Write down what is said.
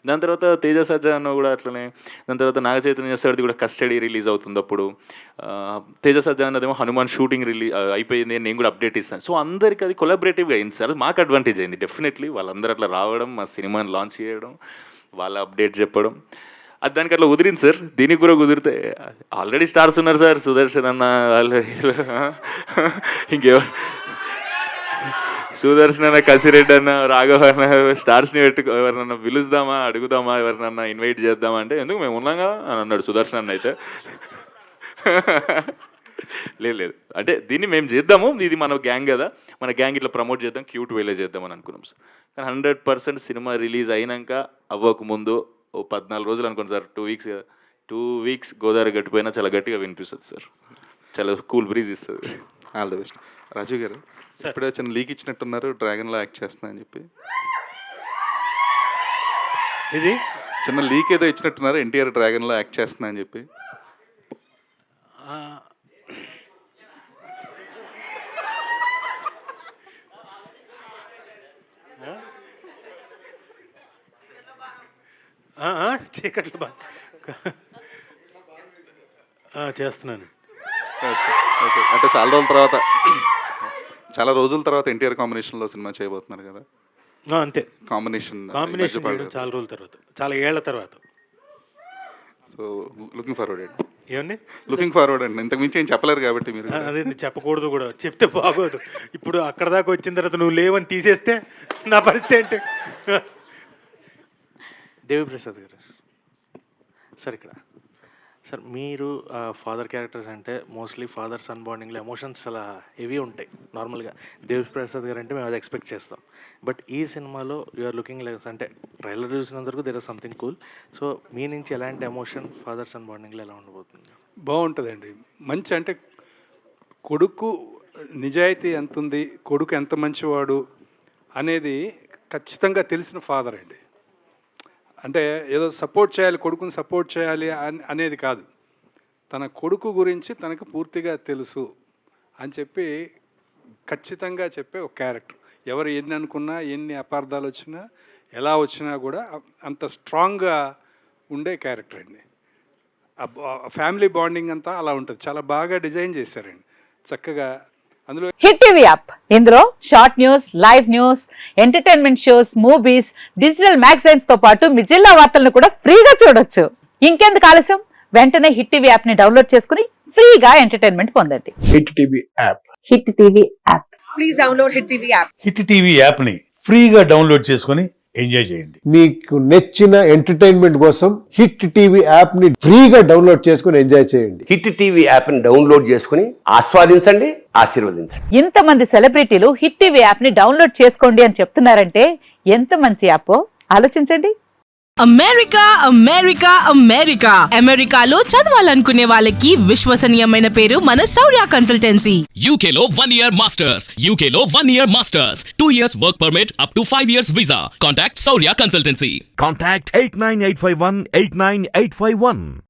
దాని తర్వాత తేజ సజ్జా అన్న కూడా అట్లనే. దాని తర్వాత నాగ చైతన్య సార్ది కూడా కస్టడీ రిలీజ్ అవుతుంది అప్పుడు. తేజ సజ్జా అన్నదేమో హనుమాన్ షూటింగ్ అయిపోయింది అని నేను కూడా అప్డేట్ ఇస్తాను. సో అందరికి అది కొలాబరేటివ్గా అయింది సార్. మాకు అడ్వాంటేజ్ అయింది డెఫినెట్లీ. వాళ్ళందరూ అట్లా రావడం, మా సినిమాని లాంచ్ చేయడం, వాళ్ళ అప్డేట్ చెప్పడం, అది దానికి అట్లా కుదిరింది సార్. దీనికి కూడా కుదిరితే ఆల్రెడీ స్టార్స్ ఉన్నారు సార్, సుదర్శన్ అన్న వాళ్ళు ఇంకెవరు, సుదర్శన్ అన్న, కసిరెడ్డి అన్న, రాఘవ అన్న, స్టార్స్ని ఎవరినన్నా పిలుద్దామా, అడుగుదామా, ఎవరినన్నా ఇన్వైట్ చేద్దామా అంటే ఎందుకు మేము ఉన్నాగా అని అన్నాడు సుదర్శన్ అన్న అయితే. లేదు అంటే దీన్ని మేము చేద్దాము, ఇది మన గ్యాంగ్ కదా, మన గ్యాంగ్ ఇట్లా ప్రమోట్ చేద్దాం, క్యూట్ వేలే చేద్దామని అనుకున్నాం సార్. కానీ 100% సినిమా రిలీజ్ అయినాక అవ్వకముందు 14 రోజులు అనుకోండి సార్, 2 వీక్స్ గోదావరి గట్టిపోయినా చాలా గట్టిగా వినిపిస్తుంది సార్, చాలా కూల్ బ్రీజ్ ఇస్తుంది. All the best. Raju garu ఇప్పుడే చిన్న లీక్ ఇచ్చినట్టున్నారు, డ్రాగన్లో యాక్ట్ చేస్తున్నా అని చెప్పి. ఇది చిన్న లీక్ ఏదో ఇచ్చినట్టున్నారు, ఎన్టీఆర్ డ్రాగన్లో యాక్ట్ చేస్తున్నా అని చెప్పి. చీకట్లు చేస్తున్నాను. ఓకే, అంటే చాలా రోజుల తర్వాత ఎన్టీఆర్ కాంబినేషన్లో సినిమా చేయబోతున్నారు కదా. అంతే, కాంబినేషన్ చాలా రోజుల తర్వాత, చాలా ఏళ్ల తర్వాత. సో లుకింగ్ ఫార్వర్డ్ అండి. ఏమండి లుకింగ్ ఫార్వర్డ్ అండి, ఇంతకు మించి ఏం చెప్పలేరు కాబట్టి మీరు. అదే చెప్పకూడదు కూడా, చెప్తే బాగోదు. ఇప్పుడు అక్కడ దాకా వచ్చిన తర్వాత నువ్వు లేవని తీసేస్తే నా పరిస్థితి ఏంటి? దేవిప్రసాద్ గారు సార్, ఇక్కడ సార్ మీరు ఫాదర్ క్యారెక్టర్స్ అంటే మోస్ట్లీ ఫాదర్ సన్ బాండింగ్లో ఎమోషన్స్ చాలా హెవీ ఉంటాయి నార్మల్గా. దేవిప్రసాద్ గారు అంటే మేము అది ఎక్స్పెక్ట్ చేస్తాం. బట్ ఈ సినిమాలో యూఆర్ లుకింగ్ లైక్, అంటే ట్రైలర్ చూసినందుకు there is something cool. So మీ నుంచి ఎలాంటి ఎమోషన్ ఫాదర్ సన్ బాండింగ్లో ఎలా ఉండబోతుంది? బాగుంటుందండి. మంచి అంటే కొడుకు నిజాయితీ ఎంత ఉంది, కొడుకు ఎంత మంచివాడు అనేది ఖచ్చితంగా తెలిసిన ఫాదర్ అండి. అంటే ఏదో సపోర్ట్ చేయాలి, కొడుకుని సపోర్ట్ చేయాలి అనేది కాదు, తన కొడుకు గురించి తనకు పూర్తిగా తెలుసు అని చెప్పి ఖచ్చితంగా చెప్పే ఒక క్యారెక్టర్. ఎవరు ఎన్ని అనుకున్నా, ఎన్ని అపార్థాలు వచ్చినా, ఎలా వచ్చినా కూడా అంత స్ట్రాంగ్గా ఉండే క్యారెక్టర్ అండి. ఫ్యామిలీ బాండింగ్ అంతా అలా ఉంటుంది. చాలా బాగా డిజైన్ చేశారండి చక్కగా. అందులో హిట్ టీవీ యాప్, ఇందులో short news, live news, entertainment shows, movies, digital magazines తో పాటు మీ జిల్లా వార్తలను కూడా ఫ్రీగా చూడొచ్చు. ఇంకెందుకు ఆలస్యం, వెంటనే హిట్ టీవీ యాప్ ని డౌన్లోడ్ చేసుకుని ఫ్రీగా ఎంటర్టైన్మెంట్ పొందండి. Hit TV app, hit TV app, please download hit TV app. Hit TV app ని ఫ్రీగా డౌన్లోడ్ చేసుకుని ఎంజాయ్ చేయండి. మీకు నచ్చిన ఎంటర్టైన్మెంట్ కోసం హిట్ టీవీ యాప్ ని ఫ్రీగా డౌన్లోడ్ చేసుకుని ఎంజాయ్ చేయండి. హిట్ టీవీ యాప్ ని డౌన్లోడ్ చేసుకుని ఆస్వాదించండి, ఆశీర్వదించండి. ఇంతమంది సెలబ్రిటీలు హిట్ టీవీ యాప్ ని డౌన్లోడ్ చేసుకోండి అని చెప్తున్నారంటే ఎంత మంచి యాప్ ఆలోచించండి. అమెరికా అమెరికా అమెరికా అమెరికాలో చదవాలనుకునే వాళ్ళకి విశ్వసనీయమైన పేరు మన శౌర్య కన్సల్టెన్సీ. UK లో 1 year masters, UK లో 1 year masters, 2 years work permit up to 5 years visa. Contact Saurya Consultancy. Contact 89851 89851.